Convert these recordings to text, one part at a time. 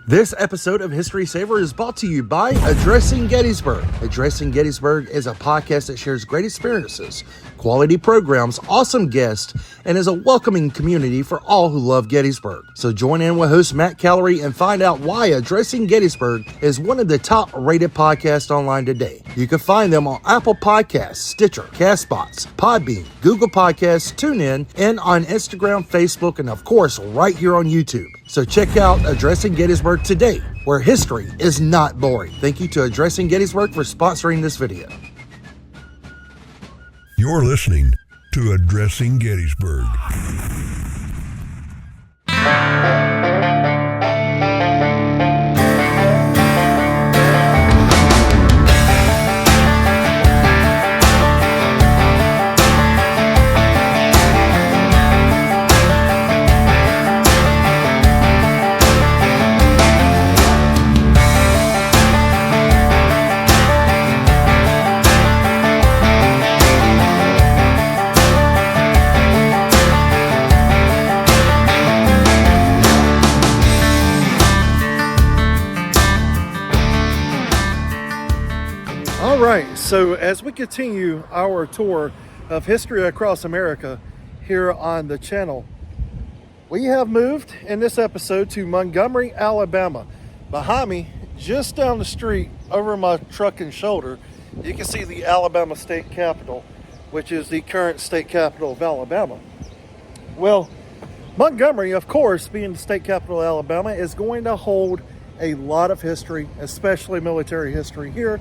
This episode of History Saver is brought to you by Addressing Gettysburg. Addressing Gettysburg is a podcast that shares great experiences, quality programs, awesome guests, and is a welcoming community for all who love Gettysburg. So join in with host Matt Callery and find out why Addressing Gettysburg is one of the top-rated podcasts online today. You can find them on Apple Podcasts, Stitcher, CastBox, Podbean, Google Podcasts, TuneIn, and on Instagram, Facebook, and of course, right here on YouTube. So check out Addressing Gettysburg today, where history is not boring. Thank you to Addressing Gettysburg for sponsoring this video. You're listening to Addressing Gettysburg. All right, so as we continue our tour of history across America here on the channel, we have moved in this episode to Montgomery, Alabama. Behind me, just down the street over my truck and shoulder, you can see the Alabama State Capitol, which is the current state capital of Alabama. Well, Montgomery, of course, being the state capital of Alabama, is going to hold a lot of history, especially military history here.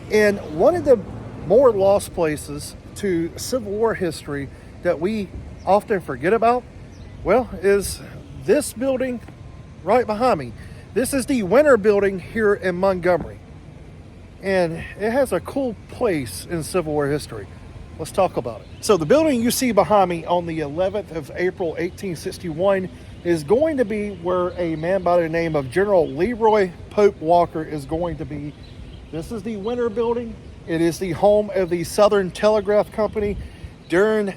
And one of the more lost places to Civil War history that we often forget about, well, is this building right behind me. This is the Winter Building here in Montgomery. And it has a cool place in Civil War history. Let's talk about it. So the building you see behind me on the 11th of April, 1861 is going to be where a man by the name of General Leroy Pope Walker is going to be. This is the Winter Building. It is the home of the Southern Telegraph Company during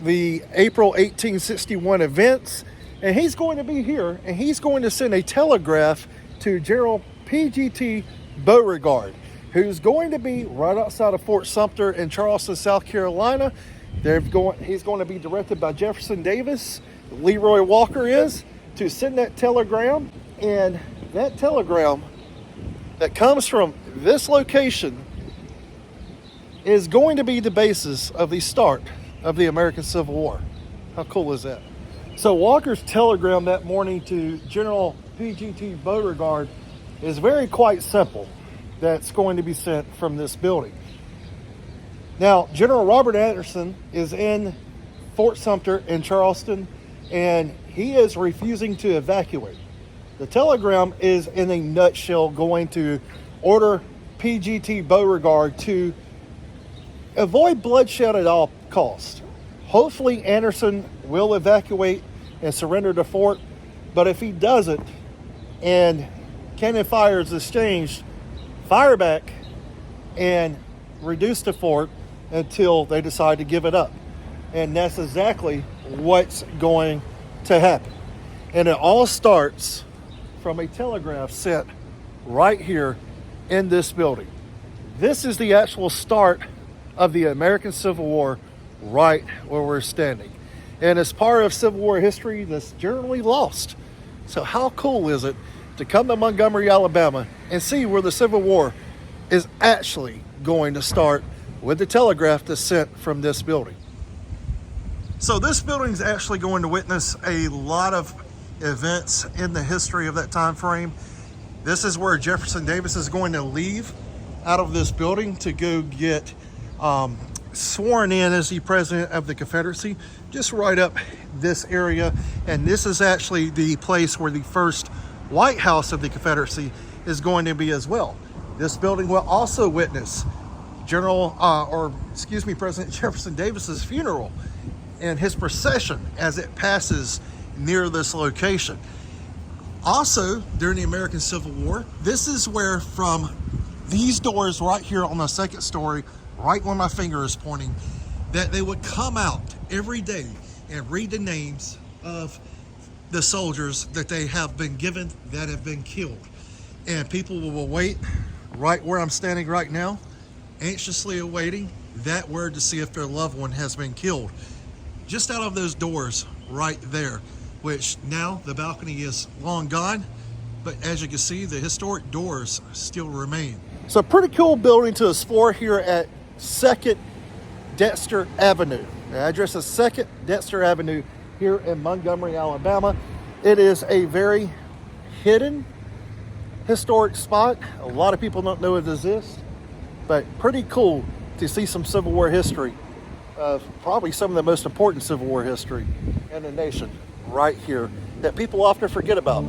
the April 1861 events. And he's going to be here, and he's going to send a telegraph to General P.G.T. Beauregard, who's going to be right outside of Fort Sumter in Charleston, South Carolina. He's going to be directed by Jefferson Davis, Leroy Walker is, to send that telegram. And that telegram that comes from this location is going to be the basis of the start of the American Civil War. How cool is that? So Walker's telegram that morning to General P.G.T. Beauregard is quite simple. That's going to be sent from this building. Now, General Robert Anderson is in Fort Sumter in Charleston, and he is refusing to evacuate. The telegram is, in a nutshell, going to order P.G.T. Beauregard to avoid bloodshed at all costs. Hopefully Anderson will evacuate and surrender the fort, but if he doesn't and cannon fire is exchanged, fire back and reduce the fort until they decide to give it up. And that's exactly what's going to happen. And it all starts from a telegraph sent right here in this building. This is the actual start of the American Civil War right where we're standing. And it's part of Civil War history that's generally lost. So how cool is it to come to Montgomery, Alabama and see where the Civil War is actually going to start with the telegraph that's sent from this building. So this building is actually going to witness a lot of events in the history of that time frame. This is where Jefferson Davis is going to leave out of this building to go get sworn in as the president of the Confederacy, just right up this area. And this is actually the place where the first White House of the Confederacy is going to be as well. This building will also witness President Jefferson Davis's funeral and his procession as it passes near this location. Also, during the American Civil War, this is where from these doors right here on the second story, right where my finger is pointing, that they would come out every day and read the names of the soldiers that they have been given that have been killed. And people will wait right where I'm standing right now, anxiously awaiting that word to see if their loved one has been killed. Just out of those doors right there, which now the balcony is long gone, but as you can see, the historic doors still remain. So pretty cool building to explore here at 2nd Dexter Avenue. The address is 2nd Dexter Avenue here in Montgomery, Alabama. It is a very hidden historic spot. A lot of people don't know it exists, but pretty cool to see some Civil War history of probably some of the most important Civil War history in the nation right here that people often forget about.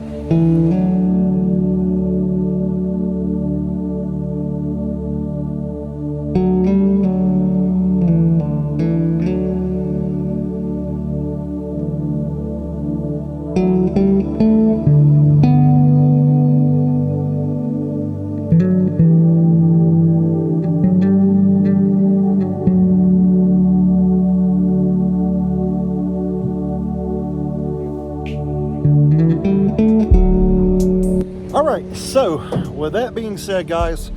All right, so with that being said, guys,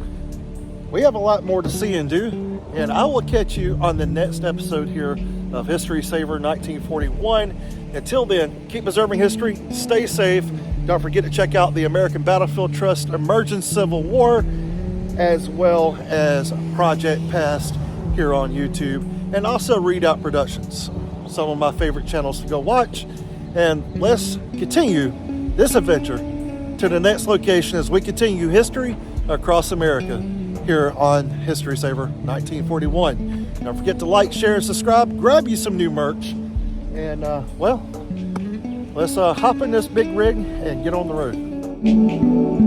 we have a lot more to see and do, and I will catch you on the next episode here of History Saver 1941. Until then, keep preserving history, stay safe. Don't forget to check out the American Battlefield Trust Emerging Civil War, as well as Project Past here on YouTube, and also Readout Productions, some of my favorite channels to go watch. And let's continue this adventure to the next location as we continue history across America here on History Saver 1941. Don't forget to like, share, and subscribe. Grab you some new merch. And, well, let's hop in this big rig and get on the road.